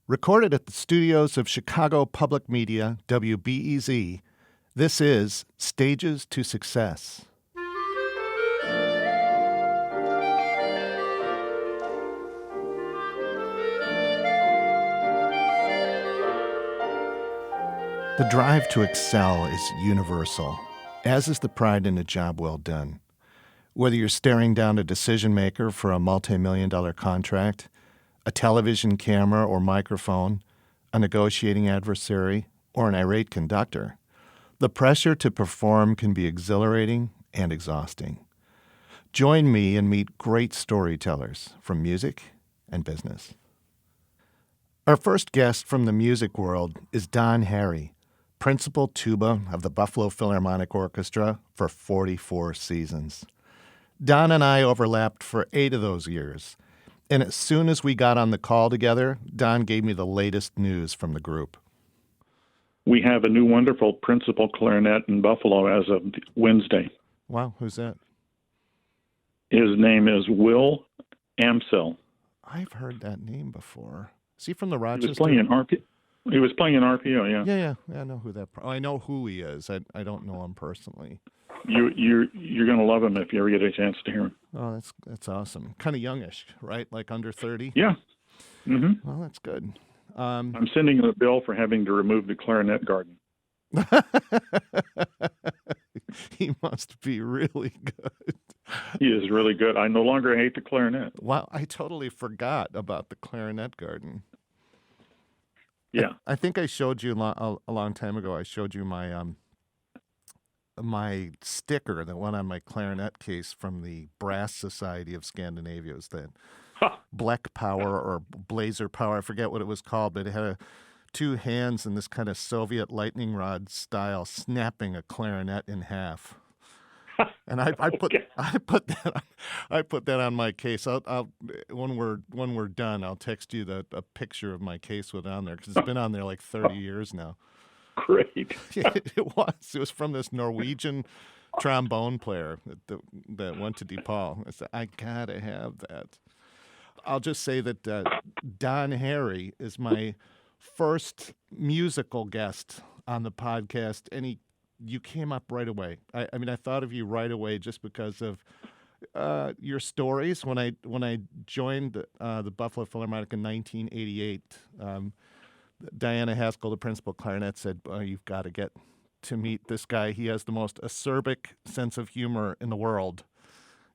Recorded at the studios of Chicago Public Media, WBEZ, this is Stages to Success. The drive to excel is universal, as is the pride in a job well done. Whether you're staring down a decision maker for a multi-million-dollar contract, a television camera or microphone, a negotiating adversary, or an irate conductor, the pressure to perform can be exhilarating and exhausting. Join me and meet great storytellers from music and business. Our first guest from the music world is Don Harry, principal tuba of the Buffalo Philharmonic Orchestra for 44 seasons. Don and I overlapped for 8 of those years, and as soon as we got on the call together, Don gave me the latest news from the group. We have a new wonderful principal clarinet in Buffalo as of Wednesday. Wow, who's that? His name is Will Amsel. I've heard that name before. Is he from the Rochester? He was playing in RPO, yeah. Yeah, I know who that. I know who he is. I don't know him personally. You're going to love him if you ever get a chance to hear him. Oh, that's awesome. Kind of youngish, right? Like under 30? Yeah. Mm-hmm. Well, that's good. I'm sending him a bill for having to remove the clarinet garden. He must be really good. He is really good. I no longer hate the clarinet. Wow, I totally forgot about the clarinet garden. Yeah. I think I showed you a long time ago. I showed you my my sticker that went on my clarinet case from the Brass Society of Scandinavia. It was the Black Power or Blazer Power. I forget what it was called, but it had two hands in this kind of Soviet lightning rod style, snapping a clarinet in half. And I put that on my case. I'll when we're done, I'll text you a picture of my case with it on there because it's been on there like 30 years now. Great. It was from this Norwegian trombone player that went to DePaul. I said, I gotta have that. I'll just say that Don Harry is my first musical guest on the podcast, and you came up right away. I mean, I thought of you right away just because of your stories. When I joined the Buffalo Philharmonic in 1988, Diana Haskell, the principal clarinet, said, you've got to get to meet this guy. He has the most acerbic sense of humor in the world,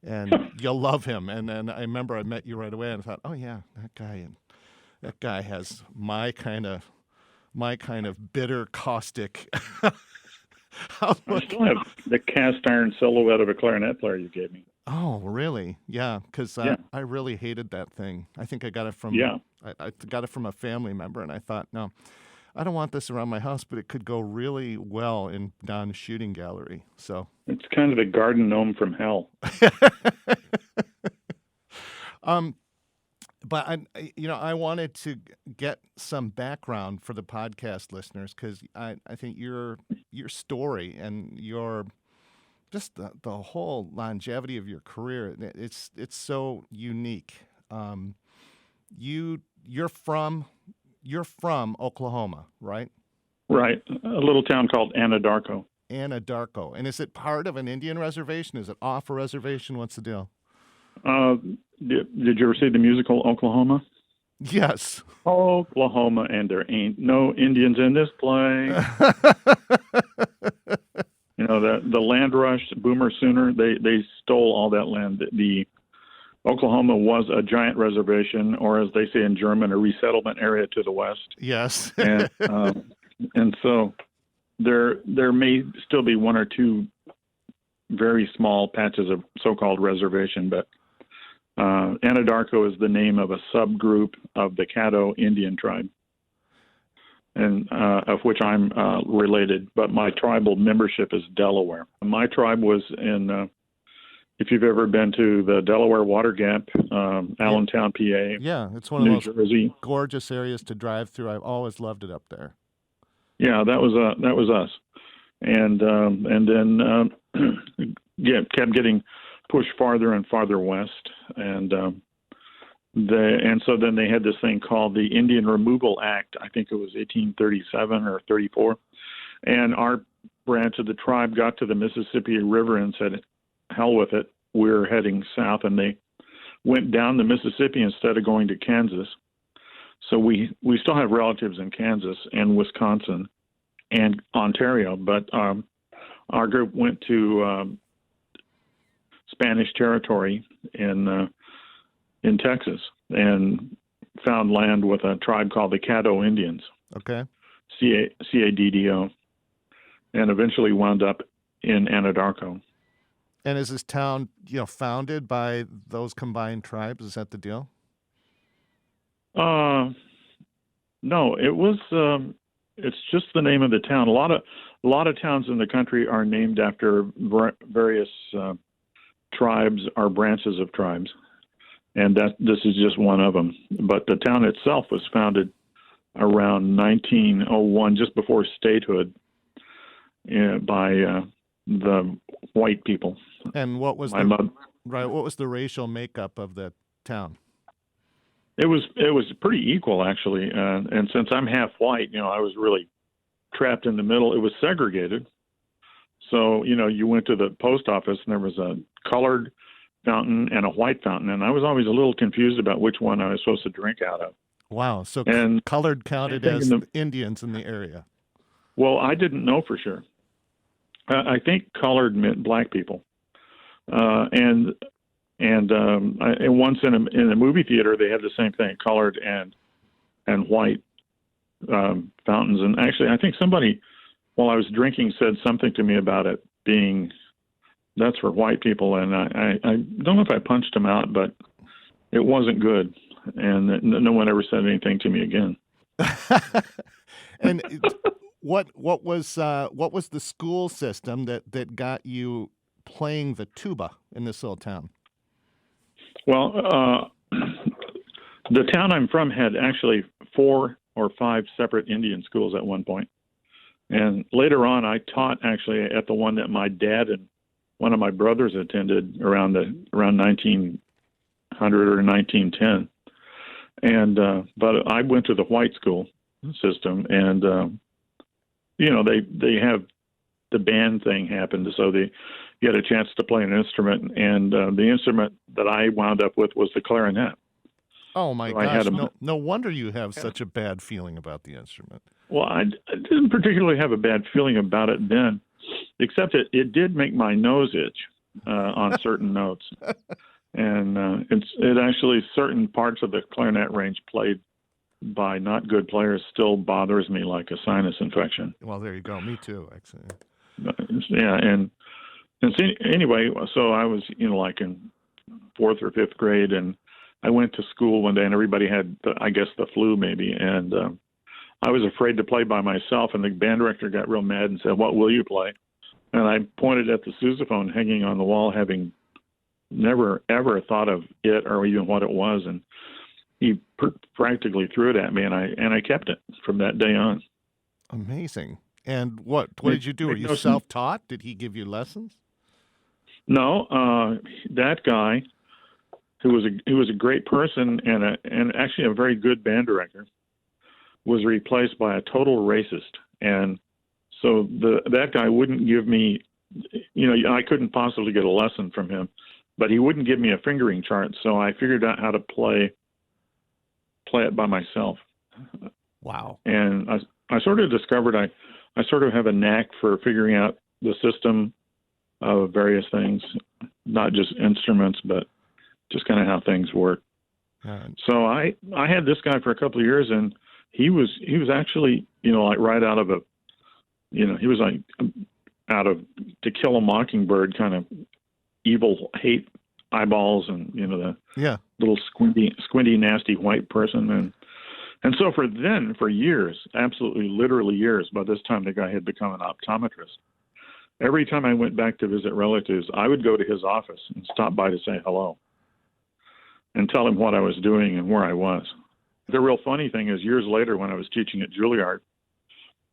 and you'll love him. And then I remember I met you right away, and I thought, oh yeah, that guy has my kind of bitter, caustic. I still have the cast iron silhouette of a clarinet player you gave me. Oh, really? Yeah, because I really hated that thing. I think I got it from I got it from a family member, and I thought, no, I don't want this around my house, but it could go really well in Don's shooting gallery. So it's kind of a garden gnome from hell. But I wanted to get some background for the podcast listeners because I think your story and your just the whole longevity of your career, it's so unique. You're from Oklahoma, right? Right, a little town called Anadarko. Anadarko, and is it part of an Indian reservation? Is it off a reservation? What's the deal? Did you ever see the musical Oklahoma? Yes. Oklahoma, and there ain't no Indians in this play. The land rush, Boomer Sooner, they stole all that land. The Oklahoma was a giant reservation, or as they say in German, a resettlement area to the west. Yes. and so there may still be one or two very small patches of so-called reservation, but Anadarko is the name of a subgroup of the Caddo Indian tribe, and of which I'm related, but my tribal membership is Delaware. My tribe was in, if you've ever been to the Delaware Water Gap, Allentown, PA. Yeah, it's one of those Jersey. Gorgeous areas to drive through. I've always loved it up there. Yeah, that was us, and then kept getting pushed farther and farther west, and And so then they had this thing called the Indian Removal Act. I think it was 1837 or 34. And our branch of the tribe got to the Mississippi River and said, hell with it, we're heading south. And they went down the Mississippi instead of going to Kansas. So we still have relatives in Kansas and Wisconsin and Ontario, but our group went to Spanish territory in Texas and found land with a tribe called the Caddo Indians. Okay. Caddo, and eventually wound up in Anadarko. And is this town, founded by those combined tribes? Is that the deal? No, it was. It's just the name of the town. A lot of towns in the country are named after various tribes or branches of tribes, and this is just one of them. But the town itself was founded around 1901, just before statehood, by the white people. And what was what was the racial makeup of the town? It was pretty equal, actually. And since I'm half white, I was really trapped in the middle. It was segregated. So, you went to the post office and there was a colored fountain and a white fountain. And I was always a little confused about which one I was supposed to drink out of. Wow. So and colored counted as Indians in the area. Well, I didn't know for sure. I think colored meant black people. And once in a movie theater, they had the same thing, colored and white fountains. And actually, I think somebody, while I was drinking, said something to me about it being, that's for white people. And I don't know if I punched him out, but it wasn't good. And no one ever said anything to me again. And what was the school system that got you playing the tuba in this little town? Well, the town I'm from had actually 4 or 5 separate Indian schools at one point. And later on, I taught actually at the one that my dad and one of my brothers attended around 1900 or 1910. And but I went to the white school system, and they have the band thing happened, so you had a chance to play an instrument, and the instrument that I wound up with was the clarinet. Oh my gosh! No wonder you have such a bad feeling about the instrument. Well, I didn't particularly have a bad feeling about it then, except it did make my nose itch on certain notes, and it actually, certain parts of the clarinet range played by not good players still bothers me like a sinus infection. Well, there you go. Me too, actually. Yeah, and see, anyway, so I was like in 4th or 5th grade, and I went to school one day, and everybody had the flu maybe, and I was afraid to play by myself, and the band director got real mad and said, "What will you play?" And I pointed at the sousaphone hanging on the wall, having never ever thought of it or even what it was, and he practically threw it at me, and I kept it from that day on. Amazing. And what did you do? Were you self-taught? Did he give you lessons? No, that guy, who was a great person and actually a very good band director, was replaced by a total racist, and so that guy wouldn't give me, I couldn't possibly get a lesson from him, but he wouldn't give me a fingering chart, so I figured out how to play it by myself. Wow. And I sort of discovered I sort of have a knack for figuring out the system of various things, not just instruments, but just kind of how things work. So I had this guy for a couple of years, and he was actually, like right out of he was like out of To Kill a Mockingbird, kind of evil, hate eyeballs, and the little squinty, nasty white person, and so for years, absolutely literally years, by this time the guy had become an optometrist. Every time I went back to visit relatives, I would go to his office and stop by to say hello and tell him what I was doing and where I was. The real funny thing is, years later, when I was teaching at Juilliard,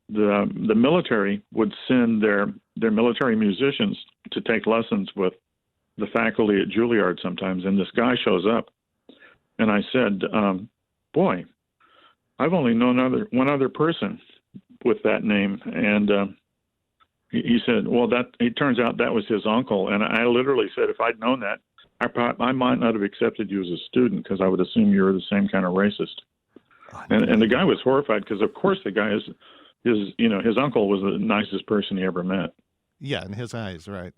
the military would send their military musicians to take lessons with the faculty at Juilliard sometimes, and this guy shows up, And I said, boy, I've only known one other person with that name. And he said, well, it turns out that was his uncle. And I literally said, if I'd known that, I might not have accepted you as a student because I would assume you were the same kind of racist. And the guy was horrified because, of course, the guy his uncle was the nicest person he ever met. Yeah, in his eyes, right?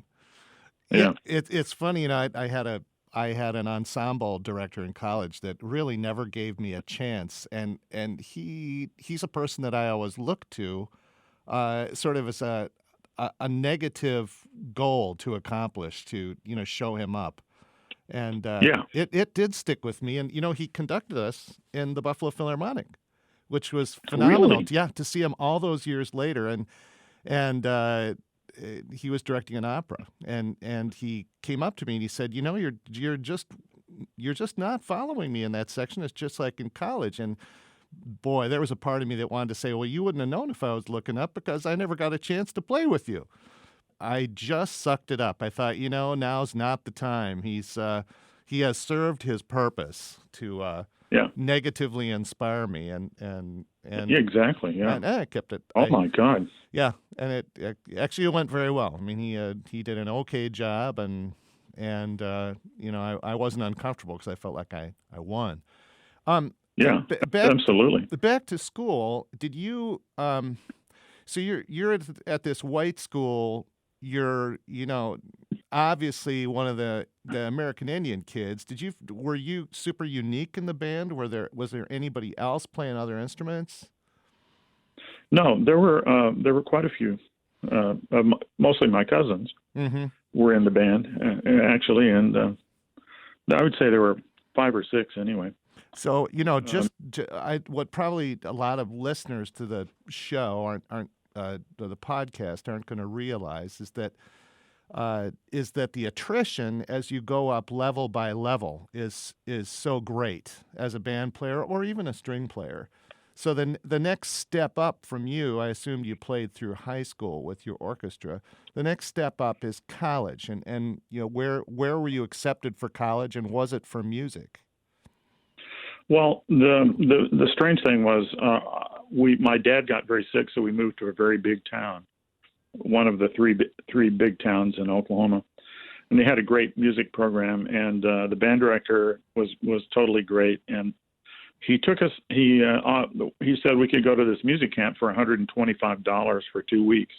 Yeah. It's funny, I had an ensemble director in college that really never gave me a chance, and he's a person that I always look to, sort of as a negative goal to accomplish, to show him up. And it did stick with me. And, he conducted us in the Buffalo Philharmonic, which was phenomenal. Really? Yeah, to see him all those years later. And he was directing an opera. And he came up to me and he said, you're just not following me in that section. It's just like in college. And boy, there was a part of me that wanted to say, well, you wouldn't have known if I was looking up because I never got a chance to play with you. I just sucked it up. I thought, now's not the time. He has served his purpose to negatively inspire me, and yeah, exactly, yeah. And I kept it. Oh my God. Yeah, and it actually went very well. I mean, he did an okay job, and I wasn't uncomfortable because I felt like I won. Yeah, absolutely. Back to school. Did you? So you're at this white school. You're, obviously one of the American Indian kids. Were you super unique in the band? Was there anybody else playing other instruments? No, there were quite a few. Mostly my cousins were in the band, actually, and I would say there were 5 or 6 anyway. So what probably a lot of listeners to the show aren't the podcast aren't going to realize is that the attrition as you go up level by level is so great as a band player or even a string player. So the next step up from you, I assumed you played through high school with your orchestra. The next step up is college, and where were you accepted for college, and was it for music? Well, the strange thing was my dad got very sick, so we moved to a very big town, one of the three big towns in Oklahoma, and they had a great music program, and the band director was totally great, and he took us. He said we could go to this music camp for $125 for 2 weeks,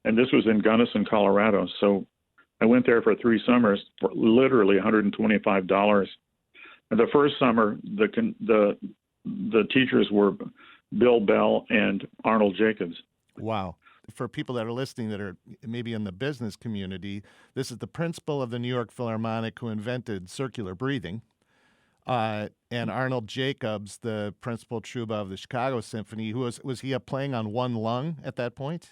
and this was in Gunnison, Colorado. So I went there for 3 summers for literally $125. The first summer, the teachers were Bill Bell and Arnold Jacobs. Wow. For people that are listening that are maybe in the business community, this is the principal of the New York Philharmonic who invented circular breathing, and Arnold Jacobs, the principal tuba of the Chicago Symphony. Was he playing on one lung at that point?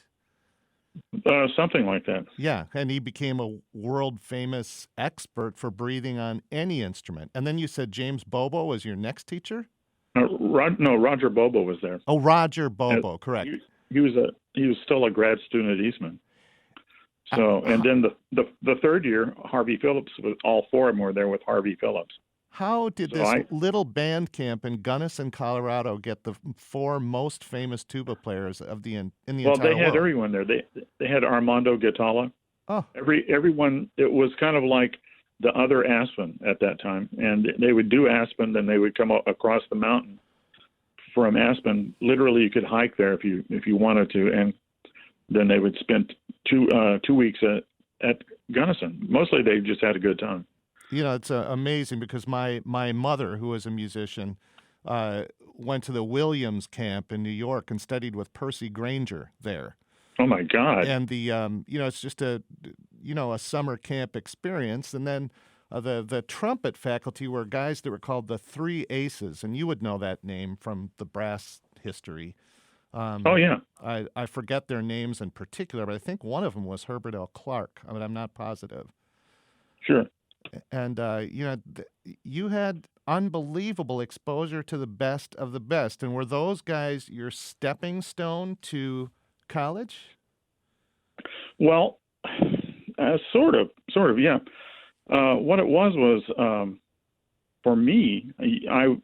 Something like that. Yeah, and he became a world-famous expert for breathing on any instrument. And then you said James Bobo was your next teacher? Roger Bobo was there. Oh, Roger Bobo, correct. He was still a grad student at Eastman. So, and then the third year, Harvey Phillips, all 4 of them were there with Harvey Phillips. How did this little band camp in Gunnison, Colorado, get the 4 most famous tuba players in the entire world? Well, they had everyone there. They had Armando Guitarra. Oh, everyone. It was kind of like the other Aspen at that time, and they would do Aspen, then they would come across the mountain from Aspen. Literally, you could hike there if you wanted to, and then they would spend 2 weeks at Gunnison. Mostly, they just had a good time. It's amazing because my mother, who was a musician, went to the Williams camp in New York and studied with Percy Granger there. Oh my God! And the it's just a summer camp experience. And then the trumpet faculty were guys that were called the 3 Aces, and you would know that name from the brass history. Oh yeah. I forget their names in particular, but I think one of them was Herbert L. Clark. I mean, I'm not positive. Sure. And, you had unbelievable exposure to the best of the best. And were those guys your stepping stone to college? Well, sort of, yeah. What it was for me, I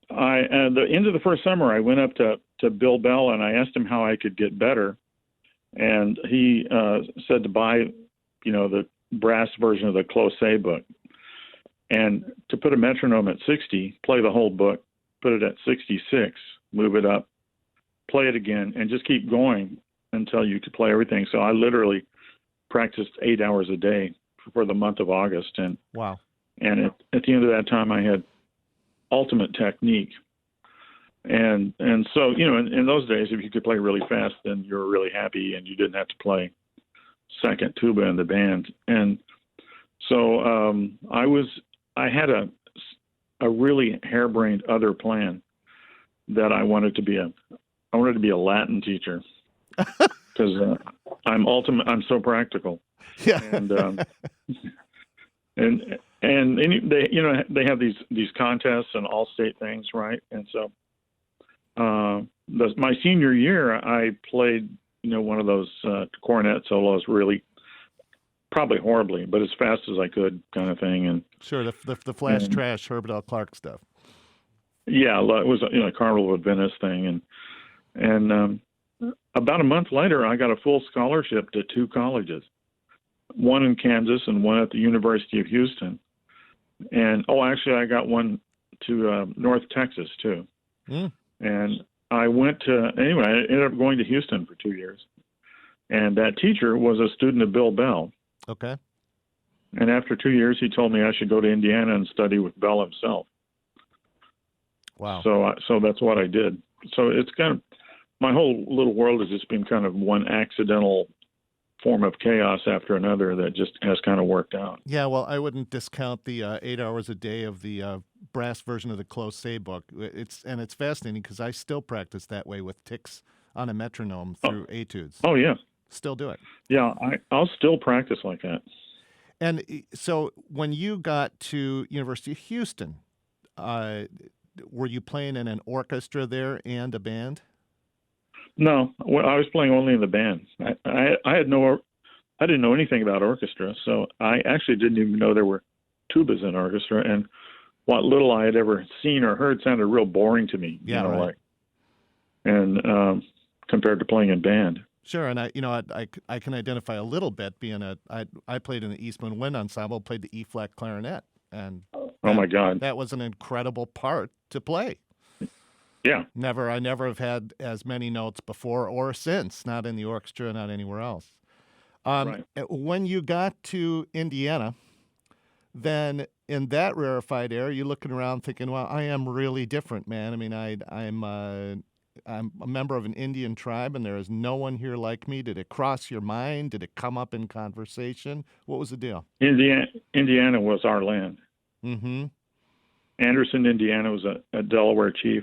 at the end of the first summer, I went up to Bill Bell and I asked him how I could get better, and he said to buy, the brass version of the Closset book, and to put a metronome at 60, play the whole book, put it at 66, move it up, play it again, and just keep going until you could play everything. So I literally practiced 8 hours a day for the month of August, and wow. And at the end of that time, I had ultimate technique. And so, in those days, if you could play really fast, then you were really happy and you didn't have to play second tuba in the band. And so I had a really harebrained other plan that I wanted to be a Latin teacher because I'm so practical. Yeah. And they have these contests and all state things, right? And so my senior year, I played one of those cornet solos, really probably horribly, but as fast as I could, kind of thing. And sure, the flash trash Herbert L. Clark stuff. Yeah, it was Carnival of Venice thing, and about a month later, I got a full scholarship to 2 colleges, one in Kansas and one at the University of Houston. And actually, I got one to North Texas too. And I ended up going to Houston for 2 years. And that teacher was a student of Bill Bell. Okay. And after 2 years, he told me I should go to Indiana and study with Bell himself. Wow. So that's what I did. So it's kind of, my whole little world has just been kind of one accidental form of chaos after another that just has kind of worked out. Yeah, well, I wouldn't discount the 8 hours a day of the brass version of the Closset book. It's fascinating because I still practice that way with ticks on a metronome through etudes. Oh, yeah. Still do it. Yeah, I'll still practice like that. And so when you got to University of Houston, were you playing in an orchestra there and a band? No, I was playing only in the band. I didn't know anything about orchestra, so I actually didn't even know there were tubas in orchestra. And what little I had ever seen or heard sounded real boring to me. Yeah, right. Compared to playing in band. Sure, and I can identify a little bit being I played in the Eastman Wind Ensemble, played the E-flat clarinet, and oh my God, that was an incredible part to play. Yeah. I never have had as many notes before or since, not in the orchestra, not anywhere else. Right. When you got to Indiana, then in that rarefied air, you're looking around thinking, well, I am really different, man. I mean, I'm a member of an Indian tribe, and there is no one here like me. Did it cross your mind? Did it come up in conversation? What was the deal? Indiana was our land. Mm-hmm. Anderson, Indiana was a Delaware chief.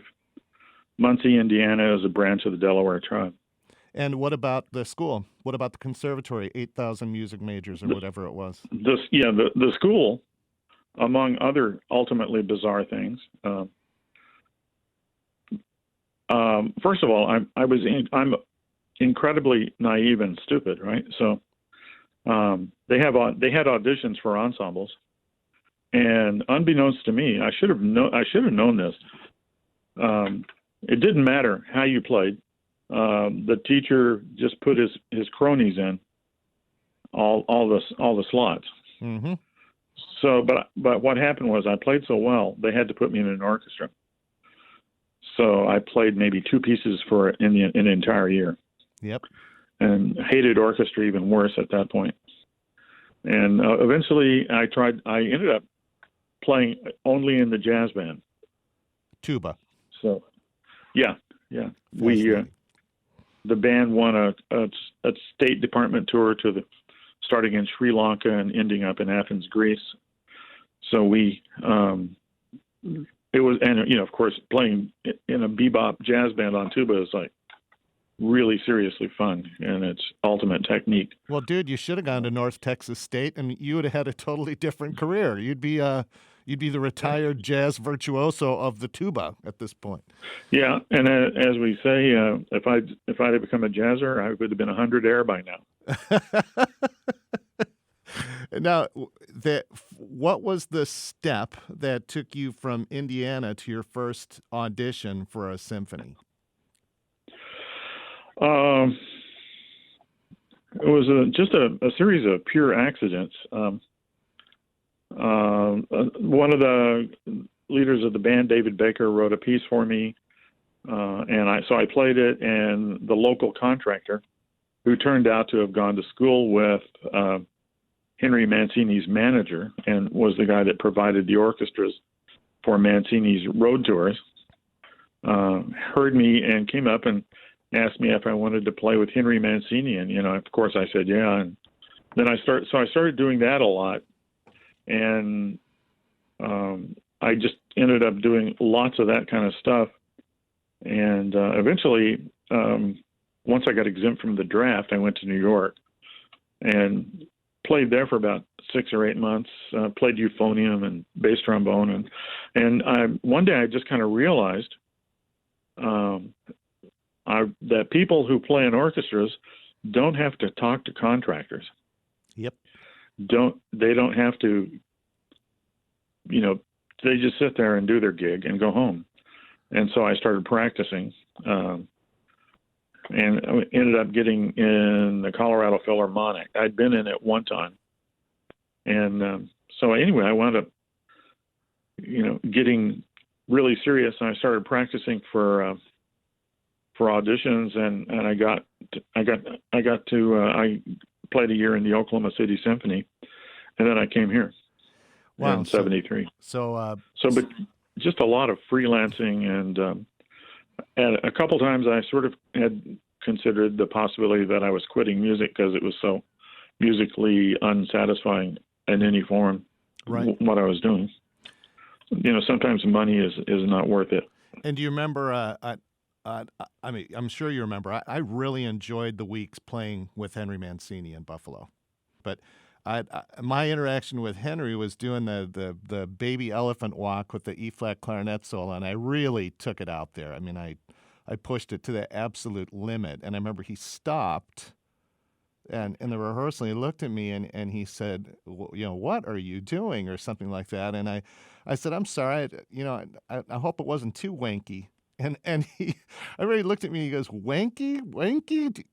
Muncie, Indiana is a branch of the Delaware tribe. And what about the school? What about the conservatory, 8,000 music majors or whatever it was? The school, among other ultimately bizarre things. First of all, I'm incredibly naive and stupid, right? So they had auditions for ensembles, and unbeknownst to me, I should have known this. It didn't matter how you played. The teacher just put his cronies in all the slots. Mm-hmm. So, but what happened was I played so well they had to put me in an orchestra. So I played maybe 2 pieces for in an entire year. Yep. And hated orchestra even worse at that point. And eventually I ended up playing only in the jazz band. Tuba. So. Yeah. The band won a State Department tour starting in Sri Lanka and ending up in Athens, Greece. So it was, and of course, playing in a bebop jazz band on tuba is like really seriously fun, and it's ultimate technique. Well, dude, you should have gone to North Texas State, and you would have had a totally different career. You'd be the retired jazz virtuoso of the tuba at this point. Yeah, and as we say, if I had become a jazzer, I would have been 100 air by now. Now, what was the step that took you from Indiana to your first audition for a symphony? It was just a series of pure accidents. One of the leaders of the band, David Baker, wrote a piece for me, and I played it, and the local contractor, who turned out to have gone to school with Henry Mancini's manager and was the guy that provided the orchestras for Mancini's road tours, heard me and came up and asked me if I wanted to play with Henry Mancini, and of course I said yeah. And then I started doing that a lot, and I just ended up doing lots of that kind of stuff. And eventually, once I got exempt from the draft, I went to New York and played there for about 6 or 8 months. Played euphonium and bass trombone, and one day I just kind of realized that people who play in orchestras don't have to talk to contractors. Yep. They don't have to, they just sit there and do their gig and go home. And so I started practicing, and I ended up getting in the Colorado Philharmonic. I'd been in it one time. And so anyway, I wound up, getting really serious, and I started practicing for auditions, and I played a year in the Oklahoma City Symphony, and then I came here in '73. But just a lot of freelancing, and a couple times I sort of had considered the possibility that I was quitting music because it was so musically unsatisfying in any form. Right. What I was doing. Sometimes money is not worth it. And do you remember? I mean, I'm sure you remember. I really enjoyed the weeks playing with Henry Mancini in Buffalo, but my interaction with Henry was doing the baby elephant walk with the E-flat clarinet solo, and I really took it out there. I mean, I pushed it to the absolute limit, and I remember he stopped, and in the rehearsal, he looked at me and he said, well, what are you doing, or something like that, and I said, I'm sorry, I hope it wasn't too wanky. And he, I really looked at me and he goes, wanky?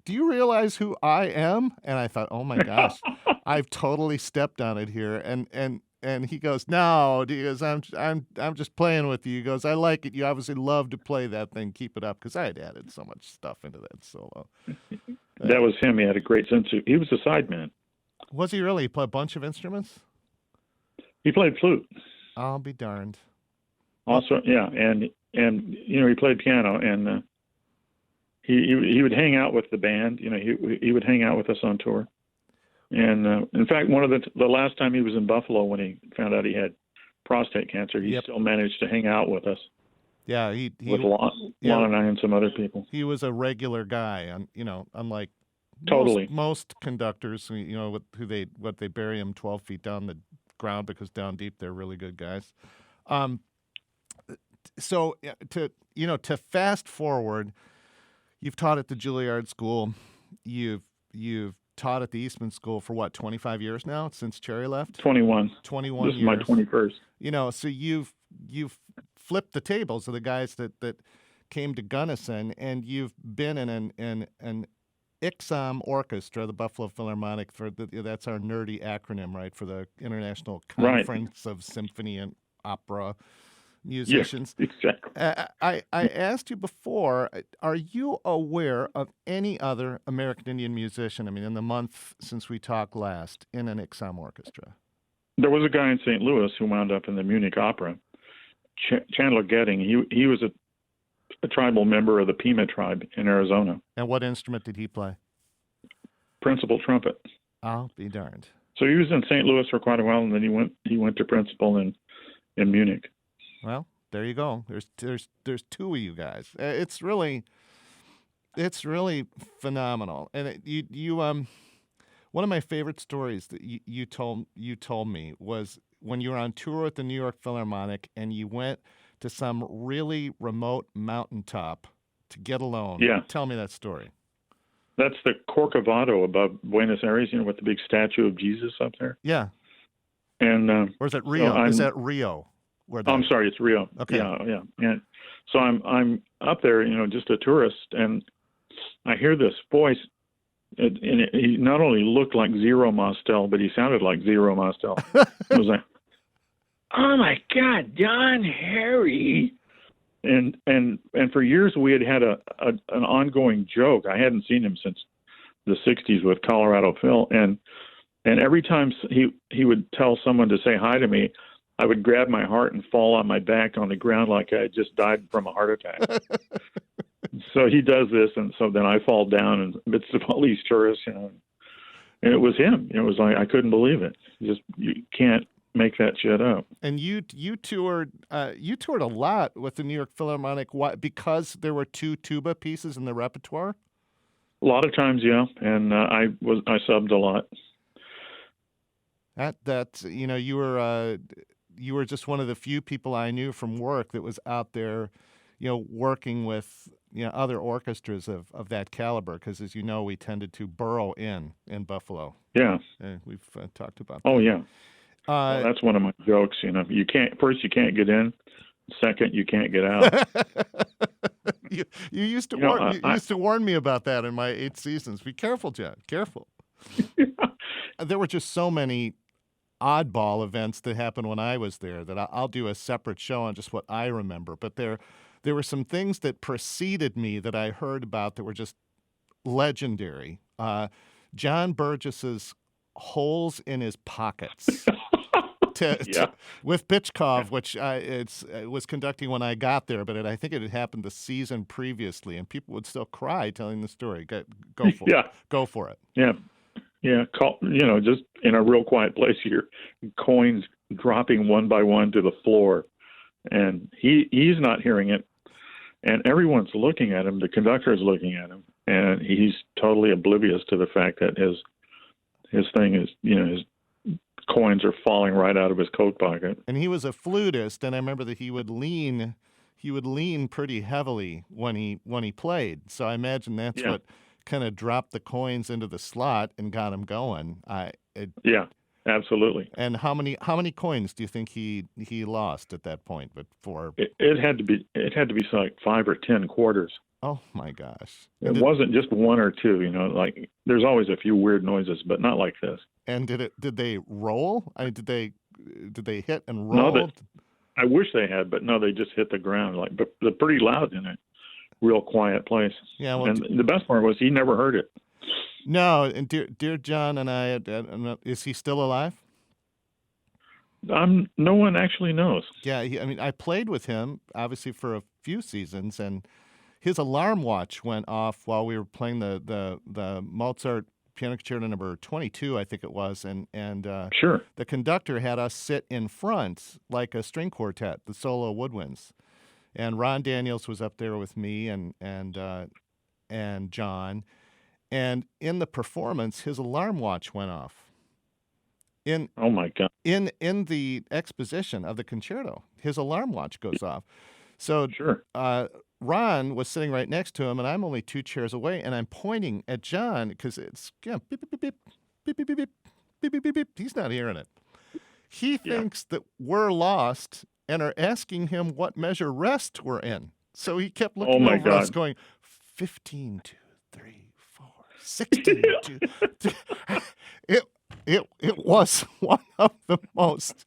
Do you realize who I am? And I thought, oh my gosh, I've totally stepped on it here. And he goes, no, he goes, I'm just playing with you. He goes, I like it. You obviously love to play that thing. Keep it up. Because I had added so much stuff into that solo. That was him. He had a great sense of, he was a sideman. Was he really? He played a bunch of instruments? He played flute. I'll be darned. Also, yeah, and he played piano, and he would hang out with the band. He would hang out with us on tour. And in fact, one of the last time he was in Buffalo, when he found out he had prostate cancer, he still managed to hang out with us. Yeah, with Lon and I and some other people. He was a regular guy, unlike most conductors, who they bury him 12 feet down the ground, because down deep they're really good guys. So to fast forward, you've taught at the Juilliard School, you've taught at the Eastman School for what, 25 years now, since Cherry left? 21. 21 years. This is my 21st. So you've flipped the tables of the guys that came to Gunnison, and you've been in an ICSOM orchestra, the Buffalo Philharmonic, that's our nerdy acronym, right, for the International Conference of Symphony and Opera Musicians. Yes, exactly. I asked you before, are you aware of any other American Indian musician, in the month since we talked last, in an ICSOM orchestra? There was a guy in St. Louis who wound up in the Munich Opera, Chandler Getting. He was a tribal member of the Pima tribe in Arizona. And what instrument did he play? Principal trumpet. I'll be darned. So he was in St. Louis for quite a while, and then he went to principal in Munich. Well, there you go. There's two of you guys. It's really phenomenal. And you one of my favorite stories that you told me was when you were on tour with the New York Philharmonic and you went to some really remote mountaintop to get alone. Yeah. Tell me that story. That's the Corcovado above Buenos Aires, with the big statue of Jesus up there. Yeah. And or is it Rio? So is that Rio? I'm sorry, it's Rio. Okay. Yeah. And so I'm up there, just a tourist, and I hear this voice, and he not only looked like Zero Mostel, but he sounded like Zero Mostel. It was like, oh my God, Don Harry. And for years we had an ongoing joke. I hadn't seen him since the '60s with Colorado Phil, and every time he would tell someone to say hi to me, I would grab my heart and fall on my back on the ground like I had just died from a heart attack. So he does this, and so then I fall down in the midst of all these tourists, and it was him. It was like I couldn't believe it. You can't make that shit up. And you toured a lot with the New York Philharmonic. Why? Because there were 2 tuba pieces in the repertoire. A lot of times, yeah, and I subbed a lot. You were just one of the few people I knew from work that was out there, working with other orchestras of that caliber. Because as you know, we tended to burrow in Buffalo. Yeah, we've talked about that. Oh yeah. Well, that's one of my jokes. You can't get in. Second, you can't get out. you used to used to warn me about that in my 8 seasons. Be careful, John. Careful. There were just so many oddball events that happened when I was there that I'll do a separate show on just what I remember. But there were some things that preceded me that I heard about that were just legendary. John Burgess's holes in his pockets. With Bitchkov, which it was conducting when I got there, but I think it had happened the season previously, and people would still cry telling the story. Go for it. Go for it. Yeah. Just in a real quiet place, your coins dropping one by one to the floor, and he's not hearing it, and everyone's looking at him. The conductor is looking at him, and he's totally oblivious to the fact that his thing is, his coins are falling right out of his coat pocket. And he was a flutist, and I remember that he would lean pretty heavily when he played. So I imagine that's what kind of dropped the coins into the slot and got him going. Yeah, absolutely. And how many coins do you think he lost at that point? But it had to be like 5 or 10 quarters. Oh my gosh! It wasn't just 1 or 2. Like there's always a few weird noises, but not like this. And did they roll? Did they hit and roll? No, I wish they had, but no, they just hit the ground. But they're pretty loud in a real quiet place. Yeah, well, and the best part was he never heard it. No, and dear John and I, is he still alive? No one actually knows. Yeah, I played with him obviously for a few seasons, and his alarm watch went off while we were playing the Mozart Piano Concerto number 22, I think it was, and sure, the conductor had us sit in front like a string quartet, the solo woodwinds, and Ron Daniels was up there with me and John, and in the performance, his alarm watch went off. Oh my God! In the exposition of the concerto, his alarm watch goes off. So sure. Ron was sitting right next to him, and I'm only 2 chairs away, and I'm pointing at John because it's beep, beep, beep, beep, beep, beep, beep, beep, beep, beep, beep, beep. He's not hearing it. He thinks that we're lost and are asking him what measure rest we're in. So he kept looking over us going, 15, 2, 3, 4, 16, 2. It was one of the most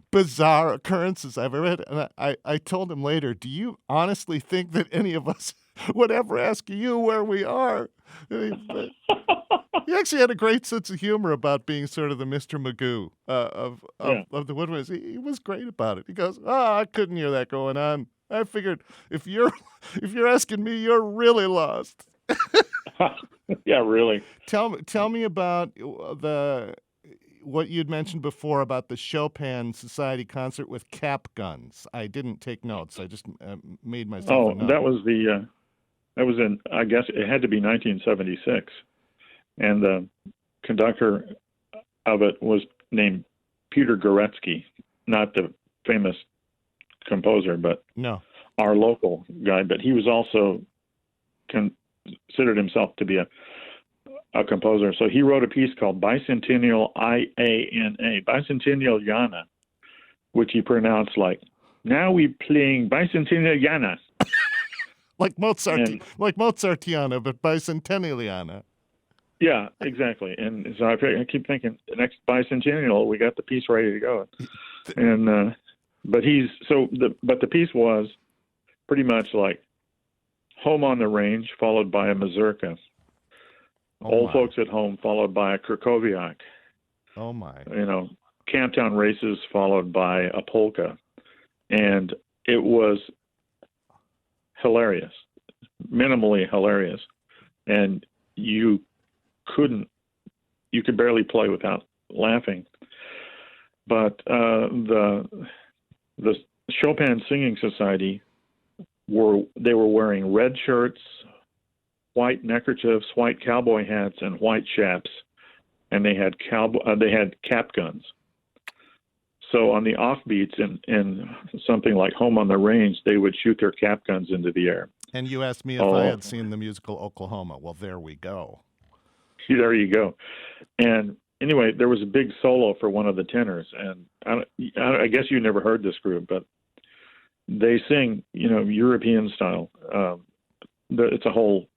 bizarre occurrences I've ever had. And I told him later, do you honestly think that any of us would ever ask you where we are? He actually had a great sense of humor about being sort of the Mr. Magoo of the woodwinds. He was great about it. He goes, I couldn't hear that going on. I figured if you're asking me, you're really lost. Yeah, really. Tell me about what you'd mentioned before about the Chopin Society concert with cap guns. I didn't take notes. I just made myself. That was in, I guess it had to be 1976, and the conductor of it was named Peter Goretzky, not the famous composer, but our local guy. But he was also considered himself to be a a composer. So he wrote a piece called Bicentennial IANA, Bicentennial Yana, which he pronounced like, now we playing Bicentennial Yana. Like Mozartiana, but Bicentennialiana. Yeah, exactly. And so I keep thinking, the next bicentennial, we got the piece ready to go. And but the piece was pretty much like Home on the Range, followed by a mazurka. Old Folks at Home, followed by a Krakowiak. Oh my! Camptown Races, followed by a polka, and it was hilarious, minimally hilarious, and you could barely play without laughing. But the Chopin Singing Society were wearing red shirts, white neckerchiefs, white cowboy hats, and white chaps, and they had cap guns. So on the offbeats in something like Home on the Range, they would shoot their cap guns into the air. And you asked me if I had seen the musical Oklahoma. Well, there we go. There you go. And anyway, there was a big solo for one of the tenors, and I guess you never heard this group, but they sing, European style. It's a whole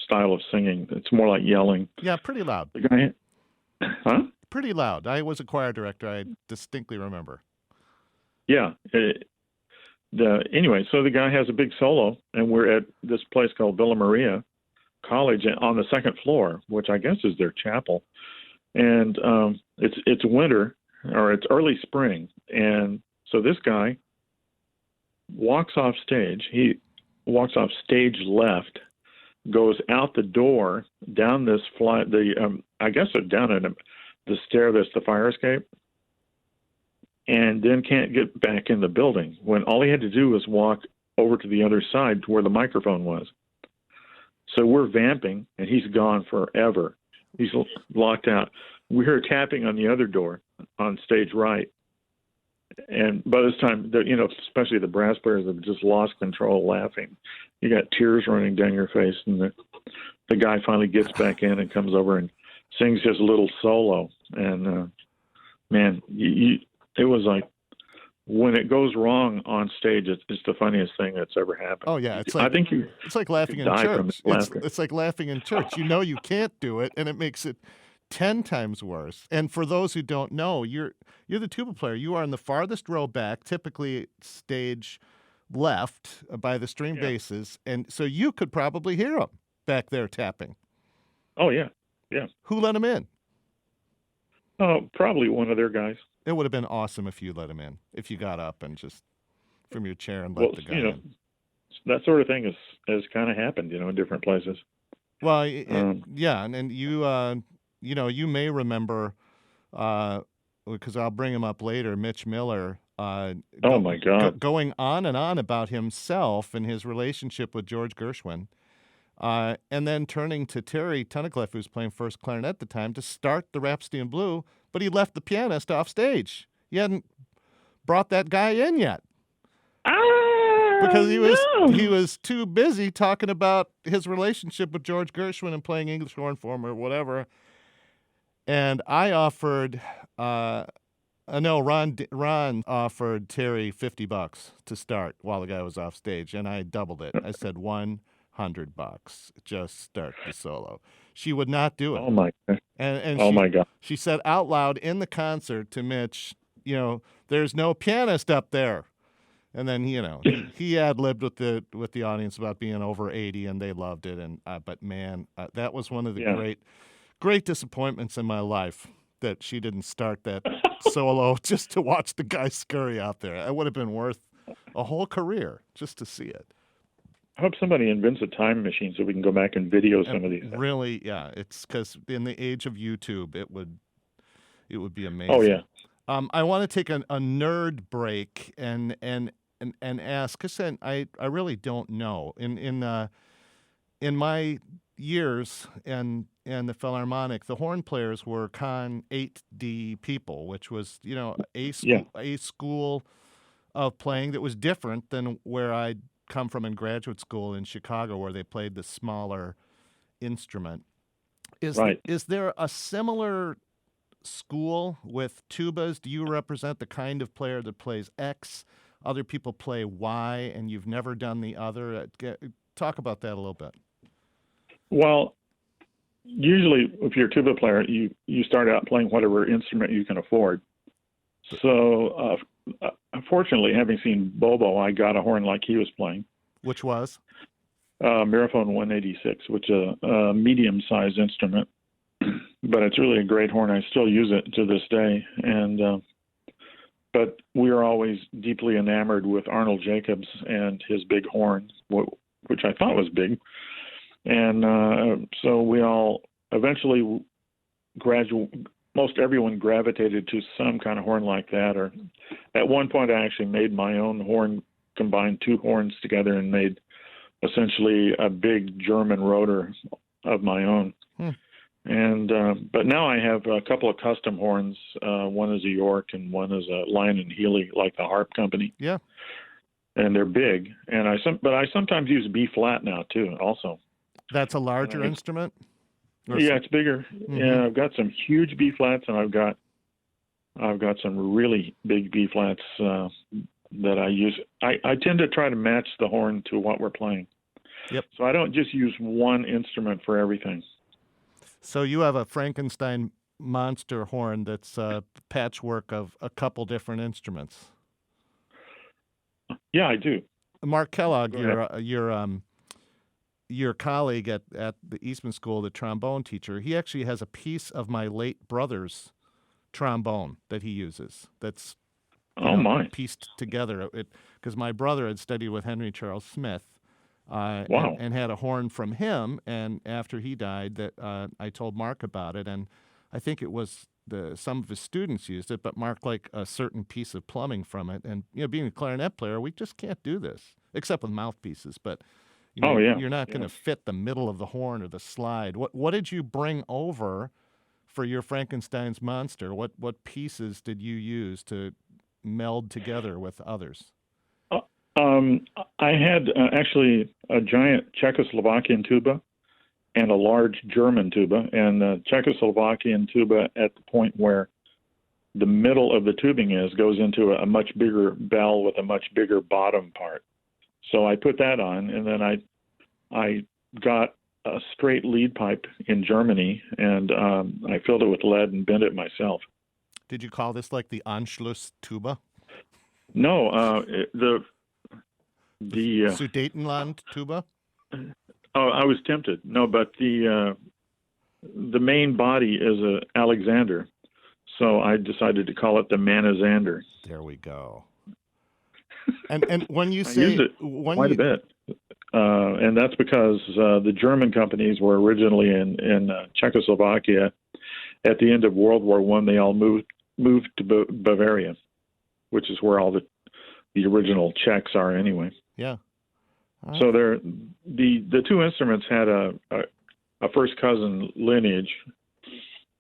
style of singing. It's more like yelling. Yeah, pretty loud. Huh? Pretty loud. I was a choir director. I distinctly remember. Yeah. Anyway, so the guy has a big solo, and we're at this place called Villa Maria College on the second floor, which I guess is their chapel. And it's winter, or it's early spring, and so this guy walks off stage. He walks off stage left, goes out the door, down this flight. I guess they're down in the stair that's the fire escape, and then can't get back in the building. When all he had to do was walk over to the other side to where the microphone was. So we're vamping, and he's gone forever. He's locked out. We hear tapping on the other door on stage right. And by this time, especially the brass players have just lost control laughing. You got tears running down your face, and the guy finally gets back in and comes over and sings his little solo. And, man, it was like, when it goes wrong on stage, it's the funniest thing that's ever happened. Oh yeah, it's like laughing in church. It's like laughing in church. You can't do it, and it makes it 10 times worse. And for those who don't know, you're the tuba player. You are in the farthest row back, typically stage left by the string basses, and so you could probably hear them back there tapping. Oh yeah, yeah. Who let them in? Oh, probably one of their guys. It would have been awesome if you let him in, if you got up and just from your chair and let the guy in. That sort of thing has kind of happened, in different places. Well, yeah, and you, you may remember, because I'll bring him up later, Mitch Miller. Oh my God! Going on and on about himself and his relationship with George Gershwin, and then turning to Terry Tunnicliffe, who was playing first clarinet at the time, to start the Rhapsody in Blue. But he left the pianist off stage. He hadn't brought that guy in yet. Because he was too busy talking about his relationship with George Gershwin and playing English horn for him or whatever. And I offered, Ron offered Terry $50 to start while the guy was off stage, and I doubled it. I said $100, just start the solo. She would not do it. Oh my God! And my God! She said out loud in the concert to Mitch, there's no pianist up there. And then he ad-libbed with the audience about being over 80, and they loved it. And but man, that was one of the great disappointments in my life, that she didn't start that solo just to watch the guy scurry out there. It would have been worth a whole career just to see it. I hope somebody invents a time machine so we can go back and video some of these things. Really, yeah. It's because in the age of YouTube, it would be amazing. Oh yeah. I want to take a nerd break and ask, because I really don't know. In my years and the Philharmonic, the horn players were Con 8D people, which was a school of playing that was different than where I'd come from in graduate school in Chicago, where they played the smaller instrument. Right. Is there a similar school with tubas? Do you represent the kind of player that plays X? Other people play Y, and you've never done the other. Talk about that a little bit. Well, usually, if you're a tuba player, you start out playing whatever instrument you can afford. So, unfortunately, having seen Bobo, I got a horn like he was playing. Which was? Marathon 186, which is a medium-sized instrument. But it's really a great horn. I still use it to this day. And but we are always deeply enamored with Arnold Jacobs and his big horn, which I thought was big. And so we all eventually most everyone gravitated to some kind of horn like that. Or at one point, I actually made my own horn, combined two horns together and made essentially a big German rotor of my own. And but now I have a couple of custom horns. One is a York and one is a Lion and Healy, like the harp company. Yeah. And they're big. And I sometimes use B flat now too. Also. That's a larger instrument. Yeah, it's bigger. Mm-hmm. Yeah, I've got some huge B flats, and I've got some really big B flats that I use. I tend to try to match the horn to what we're playing. Yep. So I don't just use one instrument for everything. So you have a Frankenstein monster horn that's a patchwork of a couple different instruments. Yeah, I do. Mark Kellogg, your colleague at the Eastman School, the trombone teacher, he actually has a piece of my late brother's trombone that he uses. That's pieced together. Because my brother had studied with Henry Charles Smith. And had a horn from him, and after he died, that I told Mark about it, and I think it was some of his students used it, but Mark liked a certain piece of plumbing from it, and being a clarinet player, we just can't do this except with mouthpieces. But you're not going to fit the middle of the horn or the slide. What did you bring over for your Frankenstein's monster? What pieces did you use to meld together with others? I had actually a giant Czechoslovakian tuba and a large German tuba, and the Czechoslovakian tuba, at the point where the middle of the tubing goes into a much bigger bell with a much bigger bottom part. So I put that on, and then I got a straight lead pipe in Germany, and I filled it with lead and bent it myself. Did you call this like the Anschluss tuba? No, the Sudetenland tuba? Oh, I was tempted. No, but the main body is a Alexander, so I decided to call it the Manazander. There we go. And when you say I used it quite a bit, and that's because the German companies were originally in Czechoslovakia. At the end of World War I, they all moved to Bavaria, which is where all the original Czechs are anyway. Yeah. Right. So the two instruments had a first cousin lineage,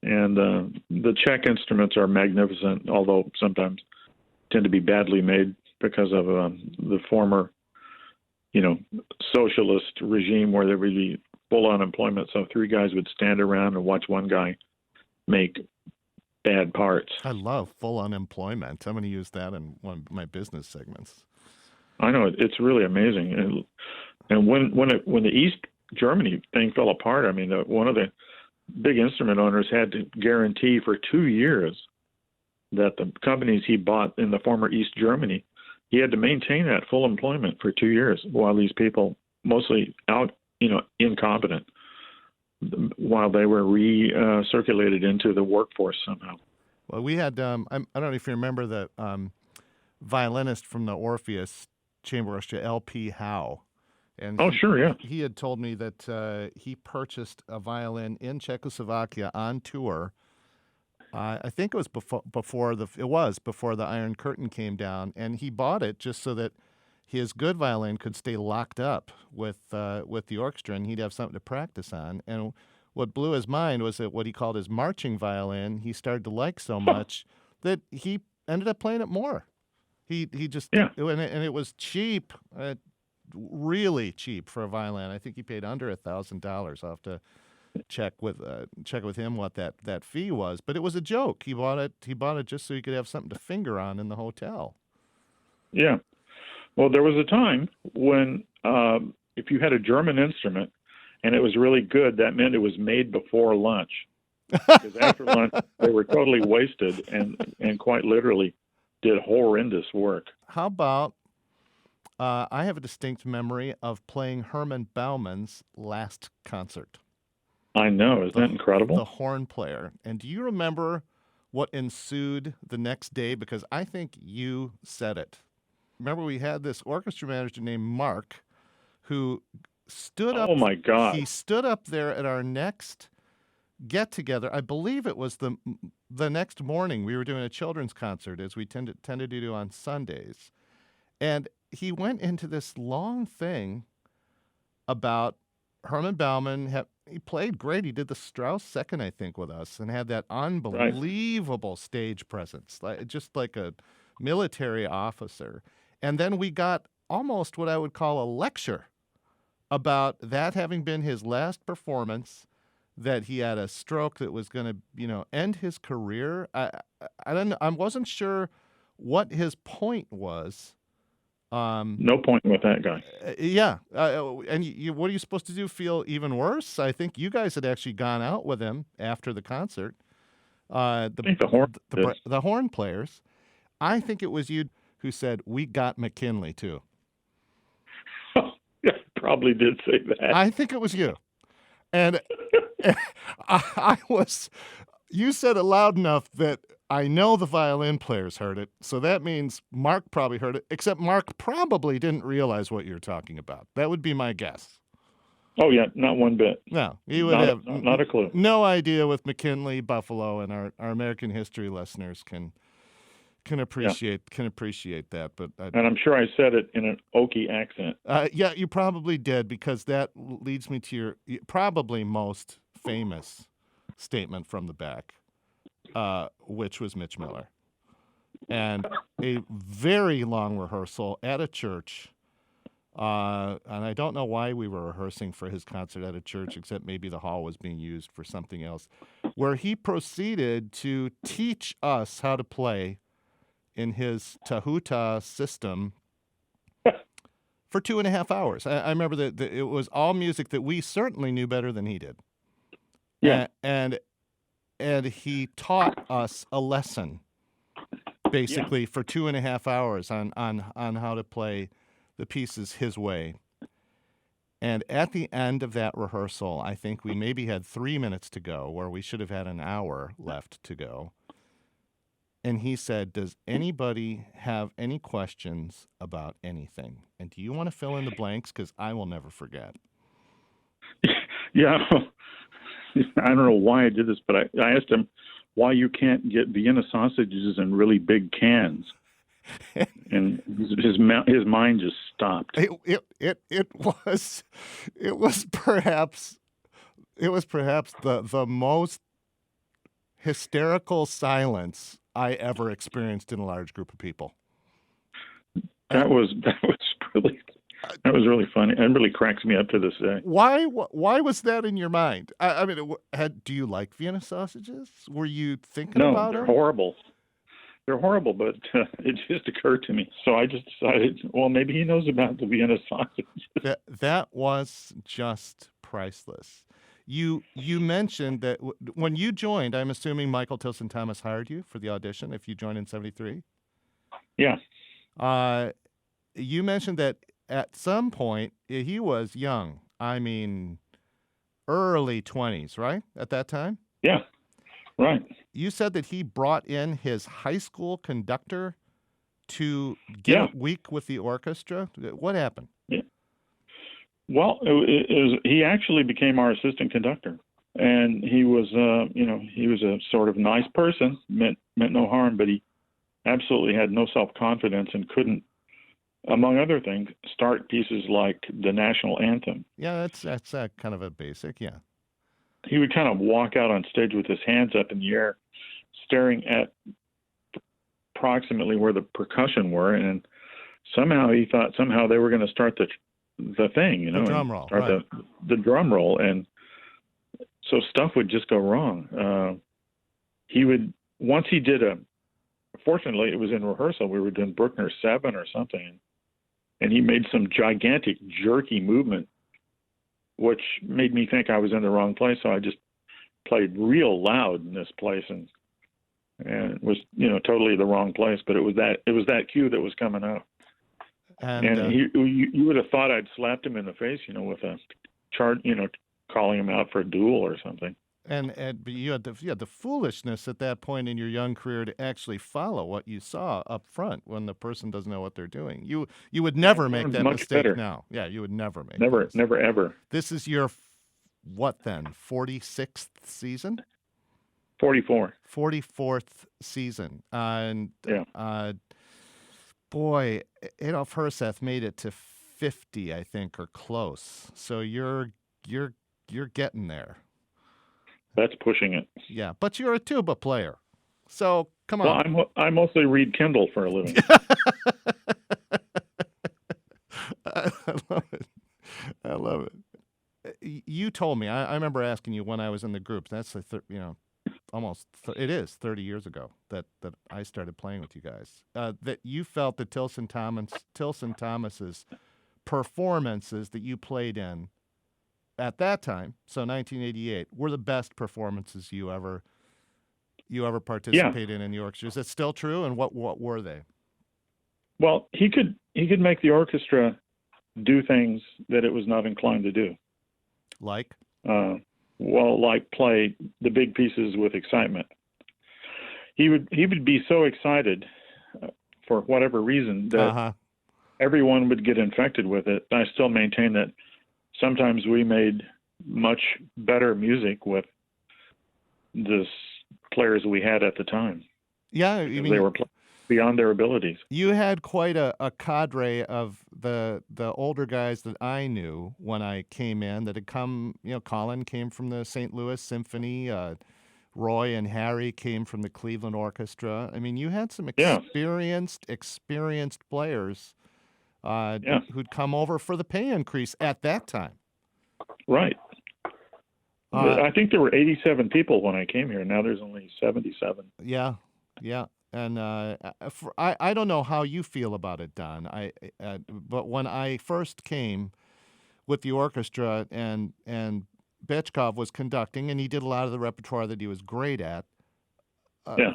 and the Czech instruments are magnificent, although sometimes tend to be badly made because of the former, socialist regime where there would be full unemployment. So three guys would stand around and watch one guy make bad parts. I love full unemployment. I'm going to use that in one of my business segments. I know it's really amazing, and when the East Germany thing fell apart, I mean, one of the big instrument owners had to guarantee for 2 years that the companies he bought in the former East Germany, he had to maintain that full employment for 2 years while these people, mostly out, incompetent, while they were recirculated into the workforce somehow. Well, we had, I don't know if you remember the violinist from the Orpheus Chamber Orchestra, L.P. Howe. And sure, yeah. He had told me that he purchased a violin in Czechoslovakia on tour. I think it was before the Iron Curtain came down, and he bought it just so that his good violin could stay locked up with the orchestra, and he'd have something to practice on. And what blew his mind was that what he called his marching violin, he started to like so much that he ended up playing it more. He just and it was cheap, really cheap for a violin. I think he paid under $1,000. I'll have to check with him what that fee was. But it was a joke. He bought it just so he could have something to finger on in the hotel. Yeah. Well, there was a time when if you had a German instrument and it was really good, that meant it was made before lunch. Because after lunch, they were totally wasted and quite literally did horrendous work. How about, I have a distinct memory of playing Herman Bauman's last concert. I know. Isn't that incredible? The horn player. And do you remember what ensued the next day? Because I think you said it. Remember, we had this orchestra manager named Mark who stood up. Oh, my God. He stood up there at our next get-together. I believe it was the next morning. We were doing a children's concert, as we tended to do on Sundays. And he went into this long thing about Herman Bauman. He played great. He did the Strauss second, I think, with us, and had that unbelievable stage presence, just like a military officer. And then we got almost what I would call a lecture about that having been his last performance, that he had a stroke that was going to, end his career. I wasn't sure what his point was. No point with that guy. Yeah. And what are you supposed to do? Feel even worse? I think you guys had actually gone out with him after the concert. I think the horn players. I think it was you who said, "We got McKinley too." Yeah, probably did say that. I think it was you. And you said it loud enough that I know the violin players heard it, so that means Mark probably heard it, except Mark probably didn't realize what you're talking about. That would be my guess. Oh, yeah, not one bit. No, he would have not a clue. No idea with McKinley, Buffalo, and our American history listeners can appreciate that. But and I'm sure I said it in an Okie accent. Yeah, you probably did, because that leads me to your probably most famous statement from the back, which was Mitch Miller. And a very long rehearsal at a church. And I don't know why we were rehearsing for his concert at a church, except maybe the hall was being used for something else, where he proceeded to teach us how to play in his Tahuta system for 2.5 hours. I remember that it was all music that we certainly knew better than he did. Yeah. And he taught us a lesson, basically, for 2.5 hours on how to play the pieces his way. And at the end of that rehearsal, I think we maybe had 3 minutes to go, where we should have had an hour left to go. And he said, "Does anybody have any questions about anything? And do you want to fill in the blanks? Because I will never forget." Yeah. I don't know why I did this, but I asked him why you can't get Vienna sausages in really big cans. And his mind just stopped. It was perhaps the most hysterical silence I ever experienced in a large group of people. That was really funny, and really cracks me up to this day. Why was that in your mind? I mean, do you like Vienna sausages? Were you thinking about them? No, they're horrible. They're horrible, but it just occurred to me. So I just decided, well, maybe he knows about the Vienna sausages. That was just priceless. You mentioned that when you joined, I'm assuming Michael Tilson Thomas hired you for the audition if you joined in 73? Yeah. You mentioned that at some point he was young. I mean, early 20s, right? At that time? Yeah, right. You said that he brought in his high school conductor to get a week with the orchestra. What happened? Yeah. Well, he actually became our assistant conductor, and he was, he was a sort of nice person, meant no harm, but he absolutely had no self-confidence and couldn't, among other things, start pieces like the national anthem. Yeah, that's kind of a basic, yeah. He would kind of walk out on stage with his hands up in the air, staring at approximately where the percussion were, and somehow he thought they were going to start the thing, the drum roll, start the drum roll, and so stuff would just go wrong. Once he did fortunately, it was in rehearsal. We were doing Bruckner 7 or something, and he made some gigantic, jerky movement, which made me think I was in the wrong place. So I just played real loud in this place, and it was, totally the wrong place. But it was that cue that was coming out. And you would have thought I'd slapped him in the face, with a chart, calling him out for a duel or something. But you had the foolishness at that point in your young career to actually follow what you saw up front when the person doesn't know what they're doing. You would never make that mistake better. Now. Yeah, you would never make. Never, ever. This is your what then? 46th season? 44. 44th season, boy, Adolf Herseth made it to 50, I think, or close. So you're getting there. That's pushing it. Yeah, but you're a tuba player, so come on. Well, I mostly read Kindle for a living. I love it. You told me. I remember asking you when I was in the group. That's almost it is 30 years ago that I started playing with you guys. That you felt that Tilson Thomas's performances that you played in at that time, so 1988, were the best performances you ever participated in the orchestra. Is that still true? And what were they? Well, he could make the orchestra do things that it was not inclined to do. Like? Like play the big pieces with excitement. He would be so excited for whatever reason that everyone would get infected with it. I still maintain that sometimes we made much better music with the players we had at the time. Yeah, they were beyond their abilities. You had quite a cadre of the older guys that I knew when I came in that had come. Colin came from the St. Louis Symphony. Roy and Harry came from the Cleveland Orchestra. I mean, you had some experienced players who'd come over for the pay increase at that time. Right. I think there were 87 people when I came here. Now there's only 77. Yeah. And I don't know how you feel about it, Don. But when I first came with the orchestra and Betchkov was conducting, and he did a lot of the repertoire that he was great at,